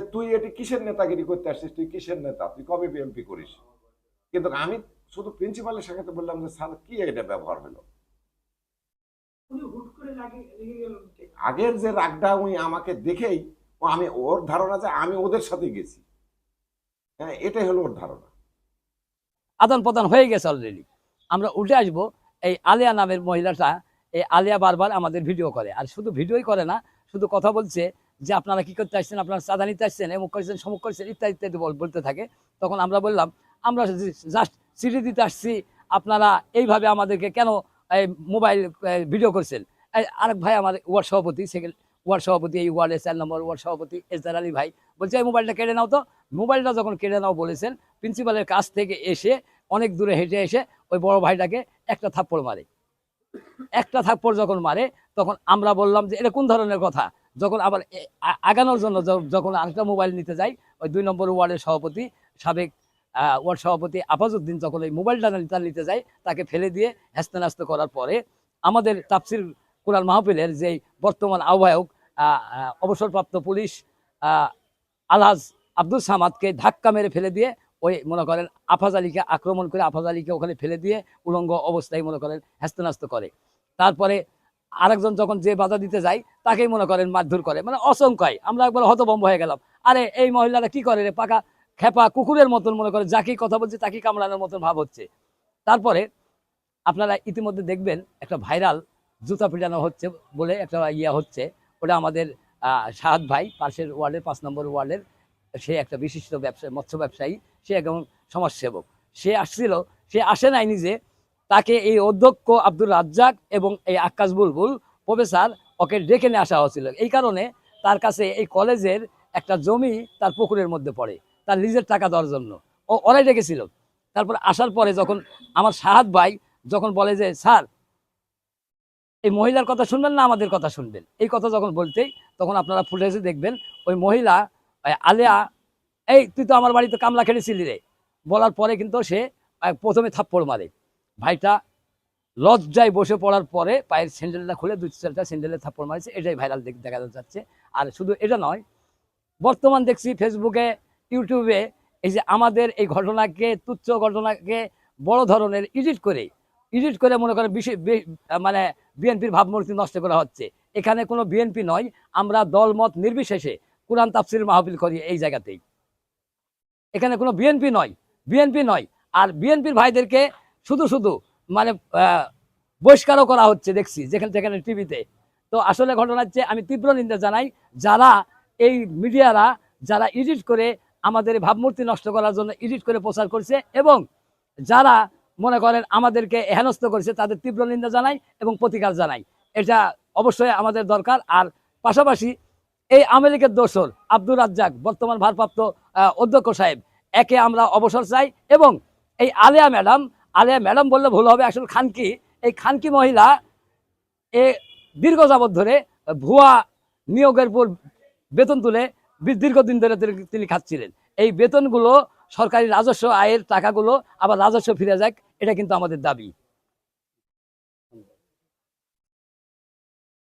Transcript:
যে তুই এটি কিসের নেতাগিরি করতে আসছিস, তুই কিসের নেতা, তুই কবে বিএনপি করিস। কিন্তু আমি শুধু প্রিন্সিপালের সাথে বললাম যে স্যার কি এটা ব্যবহার হলো। আগের যে রাগটা উনি আমাকে দেখেই আমি ওর ধারণা যে আমি ওদের সাথে গেছি, হ্যাঁ এটাই হলো ওর ধারণা। আদান প্রদান হয়ে গেছে অলরেডি। আমরা উঠে আসবো, এই আলিয়া নামের মহিলাটা, এই আলিয়া বারবার আমাদের ভিডিও করে, আর শুধু ভিডিওই করে না, শুধু কথা বলছে যে আপনারা কি করতে আসছেন, আপনারা চাঁদা নিতে আসছেন, এমুক করেছেন সমুক করেছেন ইত্যাদি ইত্যাদি বলতে থাকে। তখন আমরা বললাম আমরা জাস্ট চিঠি দিতে আসছি, আপনারা এইভাবে আমাদেরকে কেন মোবাইল ভিডিও করছেন। আরেক ভাই আমার ওয়ার্ড সভাপতি, সেকেন্ড ওয়ার্ড সভাপতি, এই ওয়ার্ডের 4 নম্বর ওয়ার্ড সভাপতি এসদার আলী ভাই বলছে এই মোবাইলটা কেড়ে নাও। তো মোবাইলটা যখন কেড়ে নাও বলেছেন, প্রিন্সিপালের কাছ থেকে এসে অনেক দূরে হেঁটে এসে ওই বড় ভাইটাকে একটা থাপ্পড় মারে। একটা থাপ্পড় যখন মারে তখন আমরা বললাম যে এটা কোন ধরনের কথা। যখন আবার আগানোর জন্য যখন আরেকটা মোবাইল নিতে যাই, ওই 2 নম্বর ওয়ার্ডের সভাপতি, সাবেক ওয়ার্ড সভাপতি আফাজউদ্দিন যখন ওই মোবাইলটা নিতে যায়, তাকে ফেলে দিয়ে হ্যাস্তে নাস্তে করার পরে আমাদের তাফসির কুরআন মাহফিলের যে বর্তমান আহ্বায়ক অবসরপ্রাপ্ত পুলিশ আলহাজ আব্দুল সামাদকে ধাক্কা মেরে ফেলে দিয়ে ওই মনে করেন আফাজ আলীকে আক্রমণ করে আফাজ আলীকে ওখানে ফেলে দিয়ে উলঙ্গ অবস্থায় মনে করেন হ্যাস্ত করে। তারপরে আরেকজন যখন যে বাধা দিতে যায় তাকেই মনে করেন মারধর করে, মানে অসংখ্য। আমরা একবার হতভম্ব হয়ে গেলাম, আরে এই মহিলারা কি করে রে, পাকা খেপা কুকুরের মতন মনে করে যাকেই কথা বলছে তাকেই কামড়ানোর মতন ভাব হচ্ছে। তারপরে আপনারা ইতিমধ্যে দেখবেন একটা ভাইরাল জুতা পিটানো হচ্ছে বলে একটা ইয়া হচ্ছে, ওটা আমাদের সাহাদ ভাই পাশের ওয়ার্ডের 5 নম্বর ওয়ার্ডের, সে একটা বিশিষ্ট ব্যবসায়ী, মৎস্য ব্যবসায়ী, সে একদম সমাজসেবক। সে আসছিল, সে আসে নাই নিজে, তাকে এই অধ্যক্ষ আব্দুর রাজ্জাক এবং এই আক্কাস বুলবুল প্রফেসর ওকে ডেকে নিয়ে আসা হয়েছিল। এই কারণে তার কাছে এই কলেজের একটা জমি তার পুকুরের মধ্যে পড়ে, তার নিজের টাকা দেওয়ার জন্য ওরাই ডেকেছিল। তারপর আসার পরে যখন আমার সাহাদ ভাই যখন বলে যে স্যার এই মহিলার কথা শুনবেন না আমাদের কথা শুনবেন, এই কথা যখন বলতেই তখন আপনারা ফুটেজে দেখবেন ওই মহিলা আলিয়া, এই তুই তো আমার বাড়িতে কামলা খেটেছিলি রে বলার পরে কিন্তু সে প্রথমে থাপ্পড় মারে। ভাইটা লজ্জায় বসে পড়ার পরে পায়ের স্যান্ডেলটা খুলে 2-4টা স্যান্ডেলে থাপ্পড় মারছে, এটাই ভাইরাল দেখা যাচ্ছে। আর শুধু এটা নয়, বর্তমান দেখছি ফেসবুকে ইউটিউবে এই যে আমাদের এই ঘটনাকে, তুচ্ছ ঘটনাকে বড় ধরনের এডিট করে মনে করেন মানে বিএনপির ভাবমূর্তি নষ্ট করা হচ্ছে। এখানে কোনো বিএনপি নয়, আমরা দলমত নির্বিশেষে কোরআন তাফসির মাহফিল করি এই জায়গাতেই। এখানে কোনো বিএনপি নয়। আর বিএনপির ভাইদেরকে শুধু মানে বহিষ্কারও করা হচ্ছে দেখছি যেখানে টিভিতে। তো আসলে ঘটনা হচ্ছে, আমি তীব্র নিন্দা জানাই যারা এই মিডিয়ারা যারা এডিট করে আমাদের ভাবমূর্তি নষ্ট করার জন্য এডিট করে প্রচার করছে, এবং যারা মনে করেন আমাদেরকে হেনস্থ করেছে তাদের তীব্র নিন্দা জানাই এবং প্রতিকার জানাই। এটা অবশ্যই আমাদের দরকার। আর পাশাপাশি এই আওয়ামী লীগের দোসর আব্দুর রাজ্জাক বর্তমান ভারপ্রাপ্ত অধ্যক্ষ সাহেব, একে আমরা অবসর চাই। এবং এই আলিয়া ম্যাডাম বললে ভুল হবে, আসলে খানকি, এই খানকি মহিলা এ দীর্ঘ যাবৎ ধরে ভুয়া নিয়োগের পর বেতন তুলে দীর্ঘদিন ধরে তিনি খাচ্ছিলেন। এই বেতনগুলো সরকারি রাজস্ব আয়ের টাকাগুলো আবার রাজস্ব ফিরে যাক, এটা কিন্তু আমাদের দাবি।